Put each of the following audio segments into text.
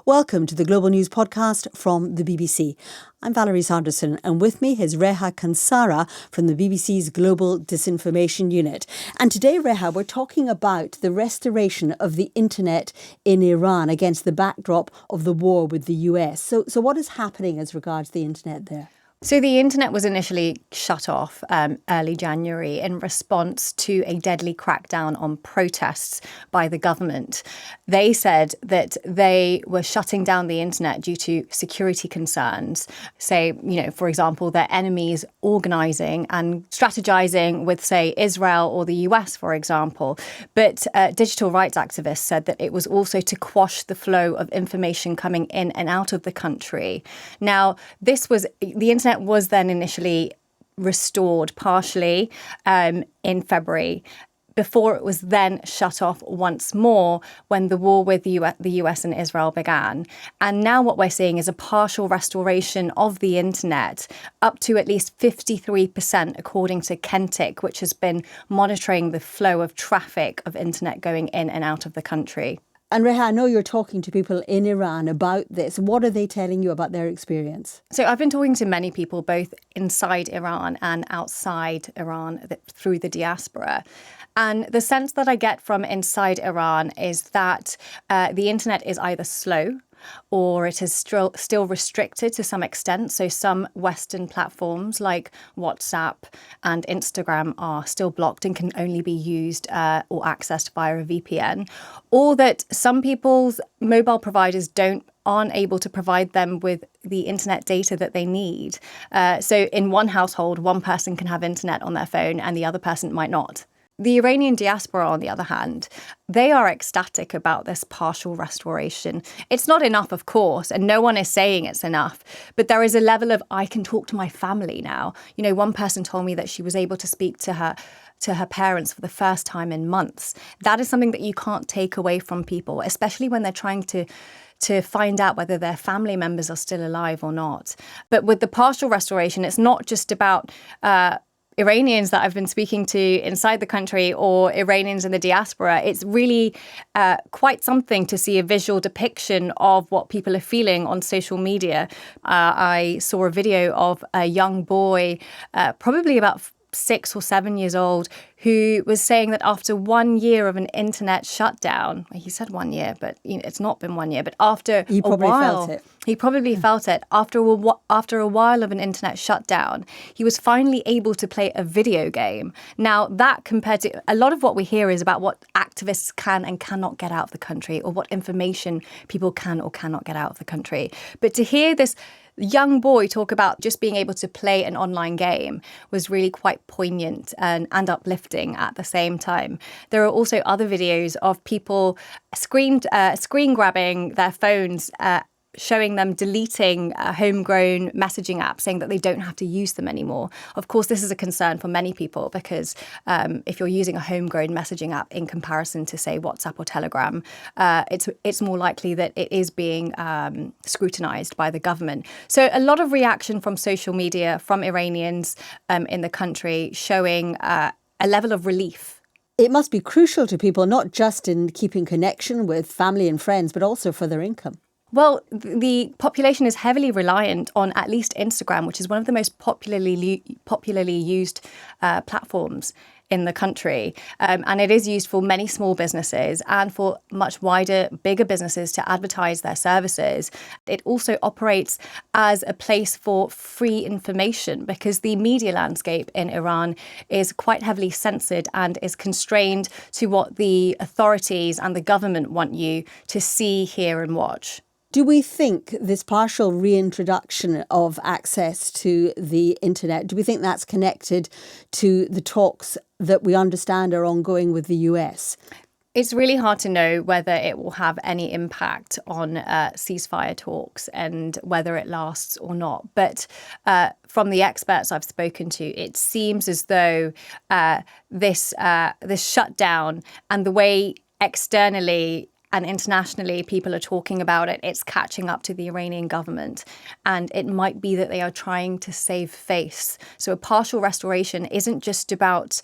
Welcome to the Global News Podcast from the BBC. I'm Valerie Sanderson, and with me is Reha Kansara from the BBC's Global Disinformation Unit. And today, Reha, we're talking about the restoration of the internet in Iran against the backdrop of the war with the US. So what is happening as regards the internet there? So the internet was initially shut off early January in response to a deadly crackdown on protests by the government. They said that they were shutting down the internet due to security concerns. Say, for example, their enemies organising and strategizing with, say, Israel or the US, for example. But digital rights activists said that it was also to quash the flow of information coming in and out of the country. Now, the internet was then initially restored partially in February, before it was then shut off once more when the war with the US and Israel began. And now what we're seeing is a partial restoration of the internet, up to at least 53%, according to Kentic, which has been monitoring the flow of traffic of internet going in and out of the country. And Reha, I know you're talking to people in Iran about this. What are they telling you about their experience? So I've been talking to many people, both inside Iran and outside Iran, through the diaspora. And the sense that I get from inside Iran is that the internet is either slow or it is still restricted to some extent. So some Western platforms like WhatsApp and Instagram are still blocked and can only be used or accessed via a VPN, or that some people's mobile providers aren't able to provide them with the internet data that they need. So in one household, one person can have internet on their phone and the other person might not. The Iranian diaspora, on the other hand, they are ecstatic about this partial restoration. It's not enough, of course, and no one is saying it's enough. But there is a level of, I can talk to my family now. One person told me that she was able to speak to her parents for the first time in months. That is something that you can't take away from people, especially when they're trying to find out whether their family members are still alive or not. But with the partial restoration, it's not just about Iranians that I've been speaking to inside the country or Iranians in the diaspora. It's really quite something to see a visual depiction of what people are feeling on social media. I saw a video of a young boy, probably about 6 or 7 years old, who was saying that after 1 year of an internet shutdown, he said 1 year, but it's not been 1 year, but after he probably felt it. He probably felt it. After a while of an internet shutdown, he was finally able to play a video game. Now, that compared to a lot of what we hear is about what activists can and cannot get out of the country, or what information people can or cannot get out of the country. But to hear this young boy talk about just being able to play an online game was really quite poignant and uplifting at the same time. There are also other videos of people screen grabbing their phones, showing them deleting a homegrown messaging app, saying that they don't have to use them anymore. Of course, this is a concern for many people because if you're using a homegrown messaging app in comparison to, say, WhatsApp or Telegram, it's more likely that it is being scrutinized by the government. So a lot of reaction from social media, from Iranians in the country, showing a level of relief. It must be crucial to people, not just in keeping connection with family and friends, but also for their income. Well, the population is heavily reliant on at least Instagram, which is one of the most popularly used platforms in the country. And it is used for many small businesses and for much wider, bigger businesses to advertise their services. It also operates as a place for free information because the media landscape in Iran is quite heavily censored and is constrained to what the authorities and the government want you to see, hear and watch. Do we think this partial reintroduction of access to the internet, do we think that's connected to the talks that we understand are ongoing with the US? It's really hard to know whether it will have any impact on ceasefire talks and whether it lasts or not. But from the experts I've spoken to, it seems as though this shutdown and the way externally and internationally people are talking about it, it's catching up to the Iranian government. And it might be that they are trying to save face. So a partial restoration isn't just about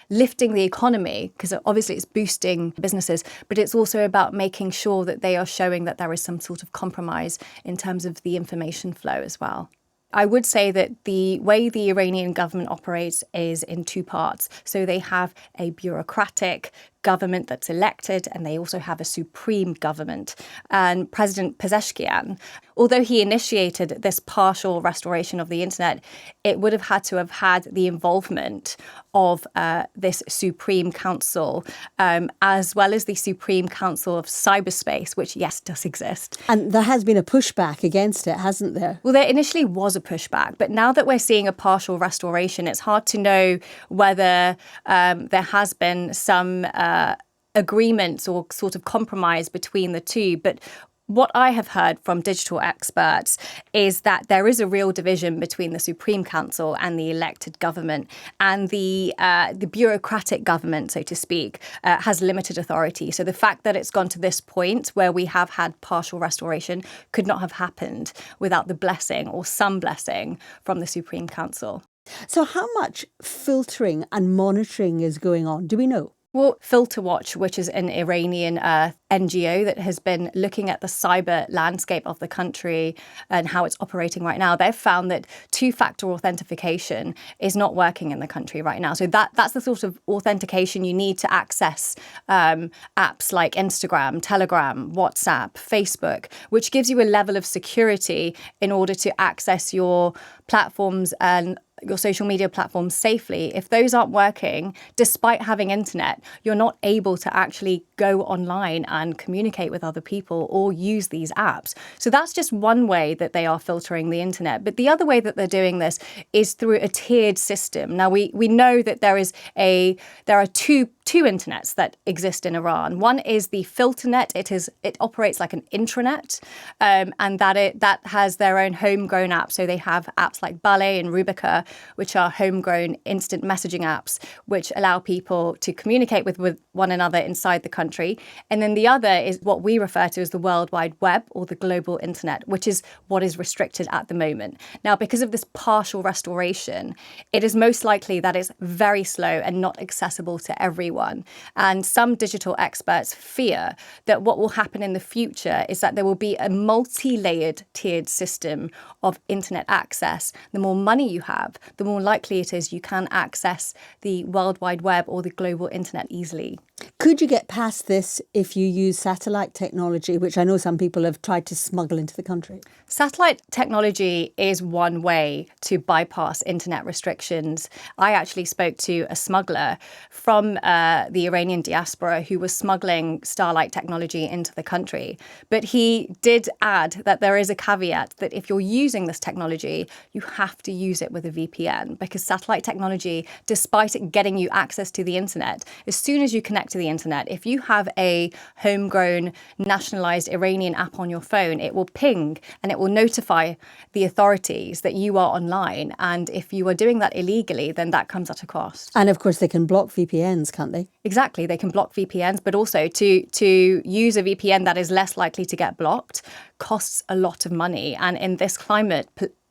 lifting the economy, because obviously it's boosting businesses, but it's also about making sure that they are showing that there is some sort of compromise in terms of the information flow as well. I would say that the way the Iranian government operates is in two parts. So they have a bureaucratic government that's elected, and they also have a supreme government. And President Pezeshkian, although he initiated this partial restoration of the internet, it would have had the involvement of this Supreme Council, as well as the Supreme Council of Cyberspace, which, yes, does exist. And there has been a pushback against it, hasn't there? Well, there initially was a pushback, but now that we're seeing a partial restoration, it's hard to know whether there has been some agreements or sort of compromise between the two. But what I have heard from digital experts is that there is a real division between the Supreme Council and the elected government, and the bureaucratic government, so to speak, has limited authority. So the fact that it's gone to this point where we have had partial restoration could not have happened without the blessing or some blessing from the Supreme Council. So how much filtering and monitoring is going on? Do we know? Well, Filter Watch, which is an Iranian NGO that has been looking at the cyber landscape of the country and how it's operating right now, they've found that two-factor authentication is not working in the country right now. So that's the sort of authentication you need to access apps like Instagram, Telegram, WhatsApp, Facebook, which gives you a level of security in order to access your platforms and your social media platforms safely. If those aren't working, despite having internet, you're not able to actually go online and communicate with other people or use these apps. So that's just one way that they are filtering the internet. But the other way that they're doing this is through a tiered system. Now, we know that there are two internets that exist in Iran. One is the filternet. It operates like an intranet, and that has their own homegrown apps. So they have apps like Ballet and Rubica, which are homegrown instant messaging apps, which allow people to communicate with one another inside the country. And then the other is what we refer to as the World Wide Web, or the global internet, which is what is restricted at the moment. Now, because of this partial restoration, it is most likely that it's very slow and not accessible to everyone. And some digital experts fear that what will happen in the future is that there will be a multi-layered tiered system of internet access. The more money you have, the more likely it is you can access the World Wide Web or the global internet easily. Could you get past this if you use satellite technology, which I know some people have tried to smuggle into the country? Satellite technology is one way to bypass internet restrictions. I actually spoke to a smuggler from the Iranian diaspora who was smuggling Starlight technology into the country. But he did add that there is a caveat that if you're using this technology, you have to use it with a VPN, because satellite technology, despite it getting you access to the internet, as soon as you connect to the internet, if you have a homegrown nationalized Iranian app on your phone, it will ping and it will notify the authorities that you are online. And if you are doing that illegally, then that comes at a cost. And of course, they can block VPNs, can't they? Exactly. They can block VPNs, but also to use a VPN that is less likely to get blocked costs a lot of money. And in this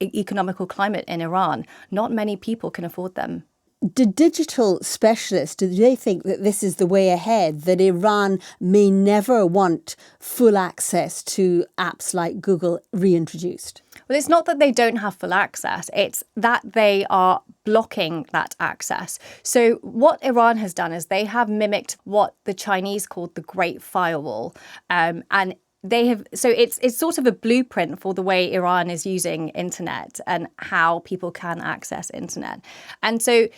economical climate in Iran, not many people can afford them. Do digital specialists, do they think that this is the way ahead, that Iran may never want full access to apps like Google reintroduced? Well, it's not that they don't have full access. It's that they are blocking that access. So what Iran has done is they have mimicked what the Chinese called the Great Firewall. And they have, so it's sort of a blueprint for the way Iran is using internet and how people can access internet. And so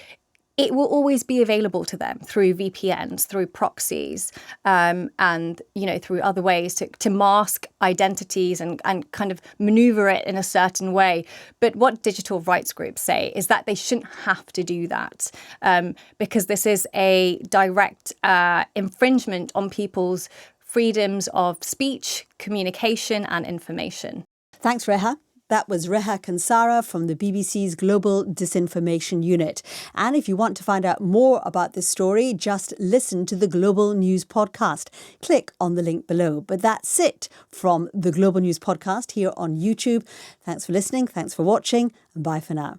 it will always be available to them through VPNs, through proxies, and through other ways to mask identities and kind of maneuver it in a certain way. But what digital rights groups say is that they shouldn't have to do that, because this is a direct infringement on people's freedoms of speech, communication, and information. Thanks, Reha. That was Reha Kansara from the BBC's Global Disinformation Unit. And if you want to find out more about this story, just listen to the Global News Podcast. Click on the link below. But that's it from the Global News Podcast here on YouTube. Thanks for listening. Thanks for watching. And bye for now.